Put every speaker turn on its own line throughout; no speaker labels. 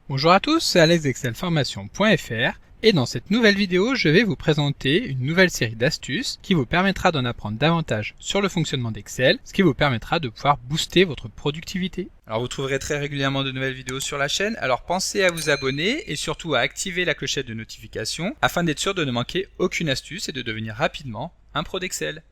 Bonjour à tous, c'est Alex d'excelformation.fr et dans cette nouvelle vidéo, je vais vous présenter une nouvelle série d'astuces qui vous permettra d'en apprendre davantage sur le fonctionnement d'Excel, ce qui vous permettra de pouvoir booster votre productivité. Alors vous trouverez très régulièrement de nouvelles vidéos sur la chaîne, alors pensez à vous abonner et surtout à activer la clochette de notification afin d'être sûr de ne manquer aucune astuce et de devenir rapidement un pro d'Excel.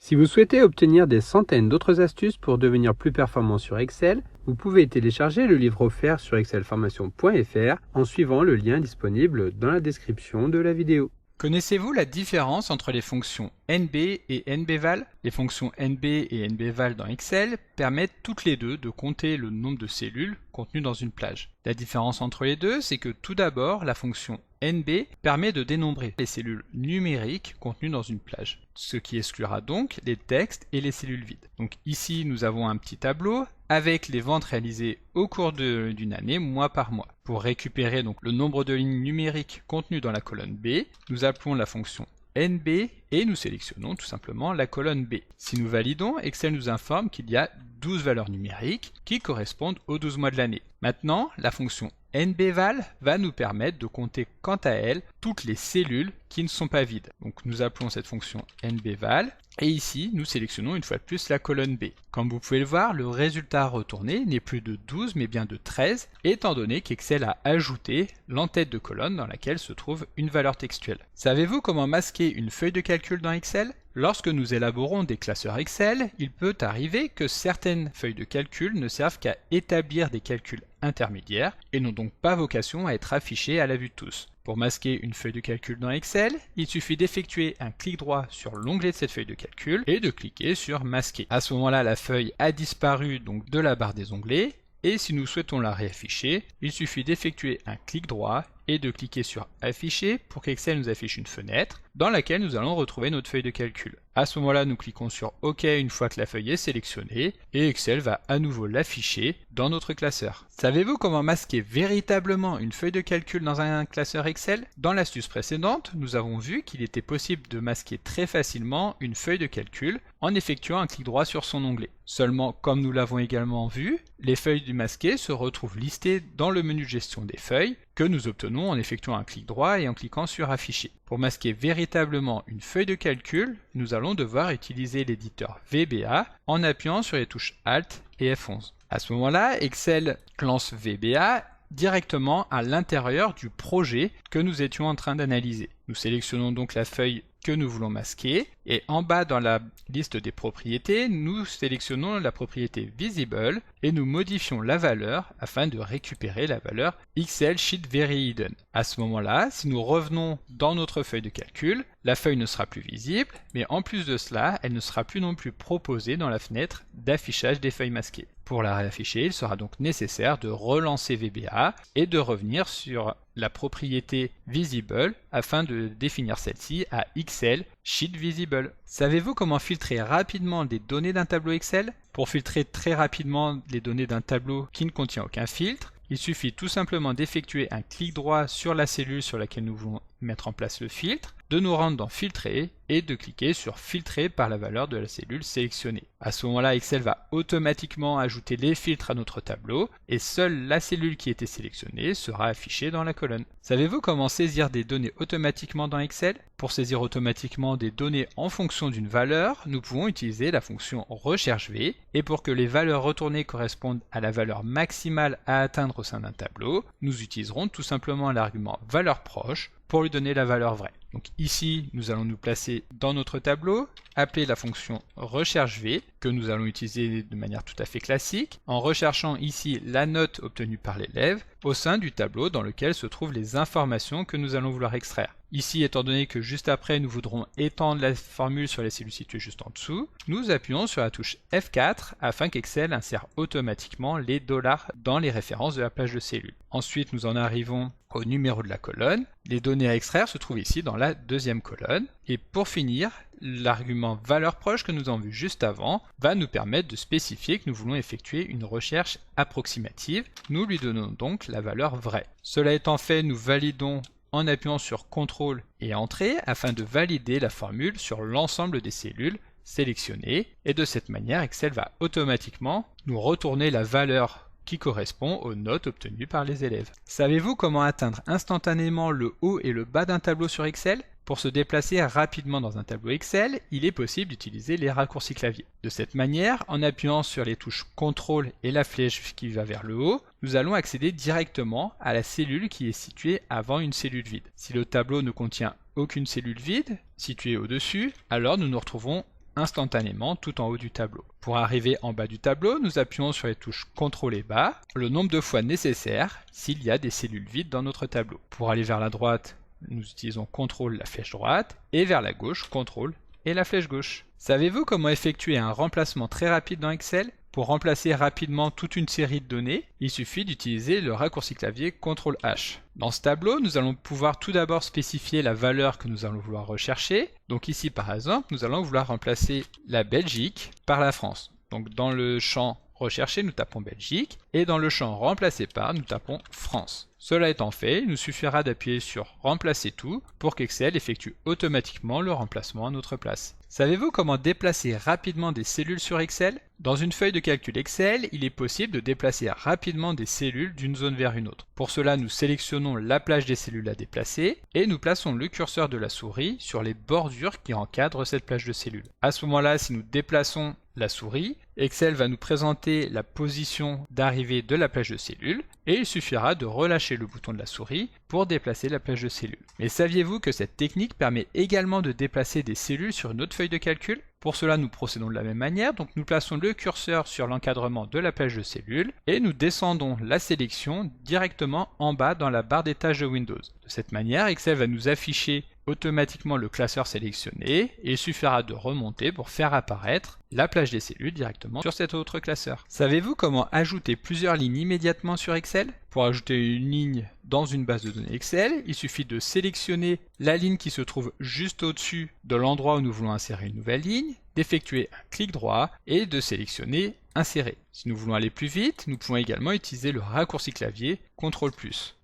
Si vous souhaitez obtenir des centaines d'autres astuces pour devenir plus performant sur Excel, vous pouvez télécharger le livre offert sur excelformation.fr en suivant le lien disponible dans la description de la vidéo.
Connaissez-vous la différence entre les fonctions NB et NBval? Les fonctions NB et NBval dans Excel permettent toutes les deux de compter le nombre de cellules contenues dans une plage. La différence entre les deux, c'est que tout d'abord, la fonction NB permet de dénombrer les cellules numériques contenues dans une plage, ce qui exclura donc les textes et les cellules vides. Donc ici, nous avons un petit tableau avec les ventes réalisées au cours d'une année, mois par mois. Pour récupérer donc le nombre de lignes numériques contenues dans la colonne B, nous appelons la fonction NB et nous sélectionnons tout simplement la colonne B. Si nous validons, Excel nous informe qu'il y a 12 valeurs numériques qui correspondent aux 12 mois de l'année. Maintenant, la fonction NBval va nous permettre de compter quant à elle toutes les cellules qui ne sont pas vides. Donc nous appelons cette fonction NBval et ici nous sélectionnons une fois de plus la colonne B. Comme vous pouvez le voir, le résultat retourné n'est plus de 12 mais bien de 13 étant donné qu'Excel a ajouté l'entête de colonne dans laquelle se trouve une valeur textuelle. Savez-vous comment masquer une feuille de calcul dans Excel ? Lorsque nous élaborons des classeurs Excel, il peut arriver que certaines feuilles de calcul ne servent qu'à établir des calculs intermédiaires et n'ont donc pas vocation à être affichées à la vue de tous. Pour masquer une feuille de calcul dans Excel, il suffit d'effectuer un clic droit sur l'onglet de cette feuille de calcul et de cliquer sur Masquer. À ce moment-là, la feuille a disparu donc de la barre des onglets et si nous souhaitons la réafficher, il suffit d'effectuer un clic droit et de cliquer sur Afficher pour qu'Excel nous affiche une fenêtre dans laquelle nous allons retrouver notre feuille de calcul. À ce moment-là, nous cliquons sur OK une fois que la feuille est sélectionnée et Excel va à nouveau l'afficher dans notre classeur. Savez-vous comment masquer véritablement une feuille de calcul dans un classeur Excel? Dans l'astuce précédente, nous avons vu qu'il était possible de masquer très facilement une feuille de calcul en effectuant un clic droit sur son onglet. Seulement, comme nous l'avons également vu, les feuilles du masqué se retrouvent listées dans le menu de gestion des feuilles que nous obtenons en effectuant un clic droit et en cliquant sur Afficher. Pour masquer véritablement une feuille de calcul, nous allons devoir utiliser l'éditeur VBA en appuyant sur les touches Alt et F11. À ce moment-là, Excel lance VBA directement à l'intérieur du projet que nous étions en train d'analyser. Nous sélectionnons donc la feuille que nous voulons masquer et en bas dans la liste des propriétés, nous sélectionnons la propriété Visible et nous modifions la valeur afin de récupérer la valeur Excel Sheet Very Hidden. À ce moment-là, si nous revenons dans notre feuille de calcul, la feuille ne sera plus visible, mais en plus de cela, elle ne sera plus non plus proposée dans la fenêtre d'affichage des feuilles masquées. Pour la réafficher, il sera donc nécessaire de relancer VBA et de revenir sur la propriété Visible afin de définir celle-ci à Excel Sheet Visible. Savez-vous comment filtrer rapidement des données d'un tableau Excel? Pour filtrer très rapidement les données d'un tableau qui ne contient aucun filtre, il suffit tout simplement d'effectuer un clic droit sur la cellule sur laquelle nous voulons mettre en place le filtre, de nous rendre dans Filtrer et de cliquer sur Filtrer par la valeur de la cellule sélectionnée. À ce moment-là, Excel va automatiquement ajouter les filtres à notre tableau et seule la cellule qui était sélectionnée sera affichée dans la colonne. Savez-vous comment saisir des données automatiquement dans Excel? Pour saisir automatiquement des données en fonction d'une valeur, nous pouvons utiliser la fonction Recherche V et pour que les valeurs retournées correspondent à la valeur maximale à atteindre au sein d'un tableau, nous utiliserons tout simplement l'argument valeur proche pour lui donner la valeur vraie. Donc ici, nous allons nous placer dans notre tableau, appeler la fonction recherche V, que nous allons utiliser de manière tout à fait classique, en recherchant ici la note obtenue par l'élève au sein du tableau dans lequel se trouvent les informations que nous allons vouloir extraire. Ici, étant donné que juste après, nous voudrons étendre la formule sur les cellules situées juste en dessous, nous appuyons sur la touche F4 afin qu'Excel insère automatiquement les dollars dans les références de la plage de cellules. Ensuite, nous en arrivons au numéro de la colonne. Les données à extraire se trouvent ici dans la deuxième colonne. Et pour finir, l'argument valeur proche que nous avons vu juste avant va nous permettre de spécifier que nous voulons effectuer une recherche approximative. Nous lui donnons donc la valeur vraie. Cela étant fait, nous validons en appuyant sur CTRL et Entrée afin de valider la formule sur l'ensemble des cellules sélectionner et de cette manière Excel va automatiquement nous retourner la valeur qui correspond aux notes obtenues par les élèves. Savez-vous comment atteindre instantanément le haut et le bas d'un tableau sur Excel ? Pour se déplacer rapidement dans un tableau Excel, il est possible d'utiliser les raccourcis clavier. De cette manière, en appuyant sur les touches CTRL et la flèche qui va vers le haut, nous allons accéder directement à la cellule qui est située avant une cellule vide. Si le tableau ne contient aucune cellule vide située au-dessus, alors nous nous retrouvons instantanément tout en haut du tableau. Pour arriver en bas du tableau, nous appuyons sur les touches CTRL et bas, le nombre de fois nécessaire s'il y a des cellules vides dans notre tableau. Pour aller vers la droite, nous utilisons CTRL la flèche droite et vers la gauche, CTRL et la flèche gauche. Savez-vous comment effectuer un remplacement très rapide dans Excel ? Pour remplacer rapidement toute une série de données, il suffit d'utiliser le raccourci clavier CTRL-H. Dans ce tableau, nous allons pouvoir tout d'abord spécifier la valeur que nous allons vouloir rechercher. Donc ici par exemple, nous allons vouloir remplacer la Belgique par la France. Donc dans le champ rechercher, nous tapons Belgique et dans le champ remplacer par, nous tapons France. Cela étant fait, il nous suffira d'appuyer sur Remplacer tout pour qu'Excel effectue automatiquement le remplacement à notre place. Savez-vous comment déplacer rapidement des cellules sur Excel ? Dans une feuille de calcul Excel, il est possible de déplacer rapidement des cellules d'une zone vers une autre. Pour cela, nous sélectionnons la plage des cellules à déplacer et nous plaçons le curseur de la souris sur les bordures qui encadrent cette plage de cellules. À ce moment-là, si nous déplaçons la souris, Excel va nous présenter la position d'arrivée de la plage de cellules et il suffira de relâcher le bouton de la souris pour déplacer la plage de cellules. Mais saviez-vous que cette technique permet également de déplacer des cellules sur une autre feuille de calcul ? Pour cela, nous procédons de la même manière, donc nous plaçons le curseur sur l'encadrement de la plage de cellules et nous descendons la sélection directement en bas dans la barre des tâches de Windows. De cette manière, Excel va nous afficher automatiquement le classeur sélectionné et il suffira de remonter pour faire apparaître la plage des cellules directement sur cet autre classeur. Savez-vous comment ajouter plusieurs lignes immédiatement sur Excel ? Pour ajouter une ligne dans une base de données Excel, il suffit de sélectionner la ligne qui se trouve juste au-dessus de l'endroit où nous voulons insérer une nouvelle ligne, d'effectuer un clic droit et de sélectionner Insérer. Si nous voulons aller plus vite, nous pouvons également utiliser le raccourci clavier CTRL+.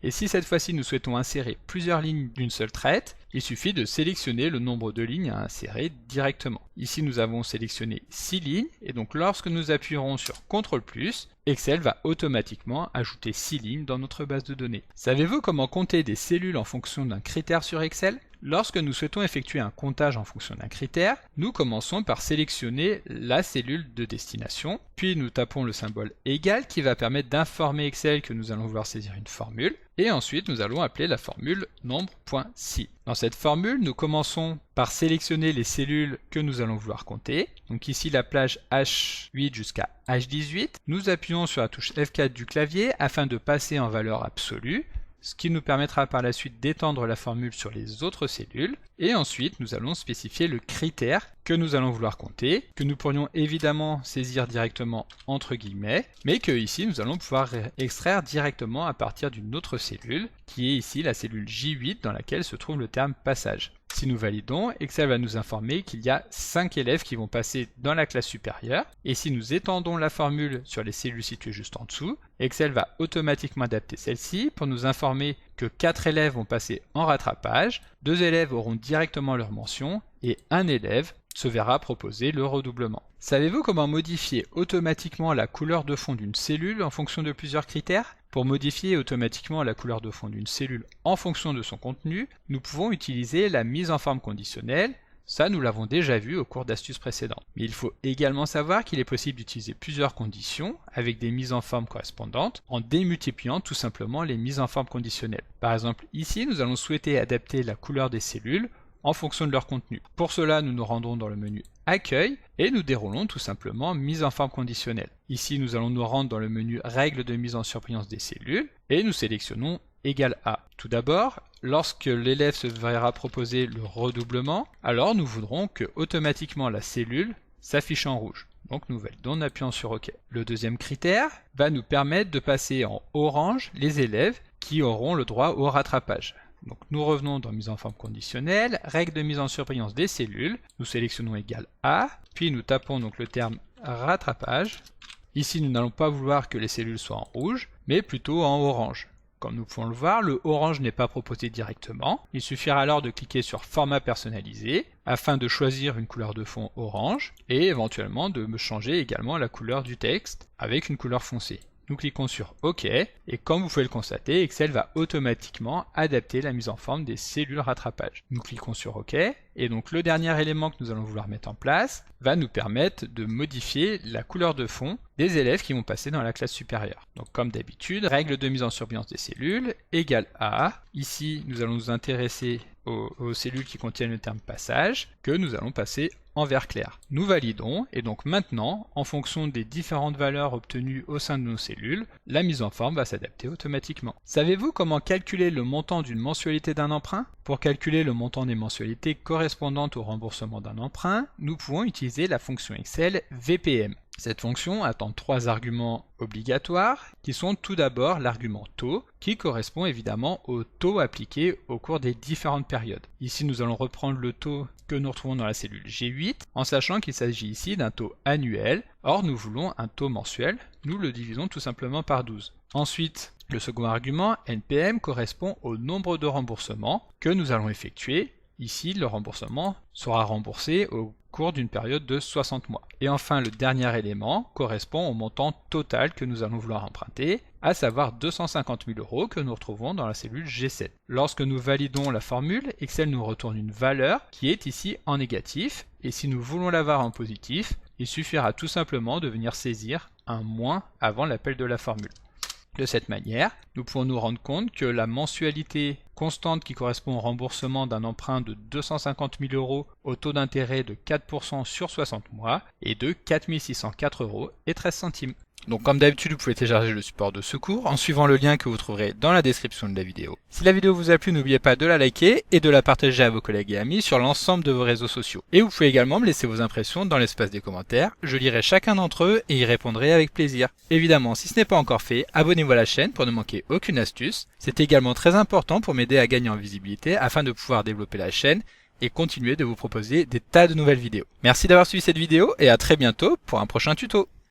Et si cette fois-ci nous souhaitons insérer plusieurs lignes d'une seule traite, il suffit de sélectionner le nombre de lignes à insérer directement. Ici nous avons sélectionné 6 lignes et donc lorsque nous appuierons sur CTRL+, Excel va automatiquement ajouter 6 lignes dans notre base de données. Savez-vous comment compter des cellules en fonction d'un critère sur Excel ? Lorsque nous souhaitons effectuer un comptage en fonction d'un critère, nous commençons par sélectionner la cellule de destination, puis nous tapons le symbole égal qui va permettre d'informer Excel que nous allons vouloir saisir une formule, et ensuite nous allons appeler la formule nombre.si. Dans cette formule, nous commençons par sélectionner les cellules que nous allons vouloir compter. Donc ici la plage H8 jusqu'à H18. Nous appuyons sur la touche F4 du clavier afin de passer en valeur absolue, ce qui nous permettra par la suite d'étendre la formule sur les autres cellules. Et ensuite, nous allons spécifier le critère que nous allons vouloir compter, que nous pourrions évidemment saisir directement entre guillemets, mais que ici nous allons pouvoir extraire directement à partir d'une autre cellule, qui est ici la cellule J8 dans laquelle se trouve le terme passage. Si nous validons, Excel va nous informer qu'il y a 5 élèves qui vont passer dans la classe supérieure, et si nous étendons la formule sur les cellules situées juste en dessous, Excel va automatiquement adapter celle-ci pour nous informer que 4 élèves vont passer en rattrapage, 2 élèves auront directement leur mention, et 1 élève se verra proposer le redoublement. Savez-vous comment modifier automatiquement la couleur de fond d'une cellule en fonction de plusieurs critères ? Pour modifier automatiquement la couleur de fond d'une cellule en fonction de son contenu, nous pouvons utiliser la mise en forme conditionnelle. Ça, nous l'avons déjà vu au cours d'astuces précédentes. Mais il faut également savoir qu'il est possible d'utiliser plusieurs conditions avec des mises en forme correspondantes en démultipliant tout simplement les mises en forme conditionnelles. Par exemple, ici, nous allons souhaiter adapter la couleur des cellules en fonction de leur contenu. Pour cela, nous nous rendons dans le menu Accueil et nous déroulons tout simplement Mise en forme conditionnelle. Ici, nous allons nous rendre dans le menu Règles de mise en surbrillance des cellules et nous sélectionnons égal à. Tout d'abord, lorsque l'élève se verra proposer le redoublement, alors nous voudrons que automatiquement la cellule s'affiche en rouge. Donc nous validons en appuyant sur OK. Le deuxième critère va nous permettre de passer en orange les élèves qui auront le droit au rattrapage. Donc nous revenons dans mise en forme conditionnelle, règle de mise en surbrillance des cellules, nous sélectionnons égal à, puis nous tapons donc le terme rattrapage. Ici nous n'allons pas vouloir que les cellules soient en rouge, mais plutôt en orange. Comme nous pouvons le voir, le orange n'est pas proposé directement. Il suffira alors de cliquer sur Format personnalisé afin de choisir une couleur de fond orange et éventuellement de me changer également la couleur du texte avec une couleur foncée. Nous cliquons sur OK et comme vous pouvez le constater, Excel va automatiquement adapter la mise en forme des cellules rattrapage. Nous cliquons sur OK et donc le dernier élément que nous allons vouloir mettre en place va nous permettre de modifier la couleur de fond des élèves qui vont passer dans la classe supérieure. Donc comme d'habitude, règle de mise en surveillance des cellules égale A. Ici, nous allons nous intéresser aux cellules qui contiennent le terme passage que nous allons passer en vert clair. Nous validons et donc maintenant, en fonction des différentes valeurs obtenues au sein de nos cellules, la mise en forme va s'adapter automatiquement. Savez-vous comment calculer le montant d'une mensualité d'un emprunt? Pour calculer le montant des mensualités correspondantes au remboursement d'un emprunt, nous pouvons utiliser la fonction Excel VPM. Cette fonction attend 3 arguments obligatoires qui sont tout d'abord l'argument taux qui correspond évidemment au taux appliqué au cours des différentes périodes. Ici nous allons reprendre le taux que nous retrouvons dans la cellule G8 en sachant qu'il s'agit ici d'un taux annuel. Or nous voulons un taux mensuel, nous le divisons tout simplement par 12. Ensuite, le second argument, NPM, correspond au nombre de remboursements que nous allons effectuer. Ici, le remboursement sera remboursé au cours d'une période de 60 mois. Et enfin, le dernier élément correspond au montant total que nous allons vouloir emprunter, à savoir 250 000 € que nous retrouvons dans la cellule G7. Lorsque nous validons la formule, Excel nous retourne une valeur qui est ici en négatif, et si nous voulons l'avoir en positif, il suffira tout simplement de venir saisir un moins avant l'appel de la formule. De cette manière, nous pouvons nous rendre compte que la mensualité constante qui correspond au remboursement d'un emprunt de 250 000 € au taux d'intérêt de 4% sur 60 mois est de 4 604,13 €. Donc comme d'habitude, vous pouvez télécharger le support de secours en suivant le lien que vous trouverez dans la description de la vidéo. Si la vidéo vous a plu, n'oubliez pas de la liker et de la partager à vos collègues et amis sur l'ensemble de vos réseaux sociaux. Et vous pouvez également me laisser vos impressions dans l'espace des commentaires, je lirai chacun d'entre eux et y répondrai avec plaisir. Évidemment, si ce n'est pas encore fait, abonnez-vous à la chaîne pour ne manquer aucune astuce. C'est également très important pour m'aider à gagner en visibilité afin de pouvoir développer la chaîne et continuer de vous proposer des tas de nouvelles vidéos. Merci d'avoir suivi cette vidéo et à très bientôt pour un prochain tuto.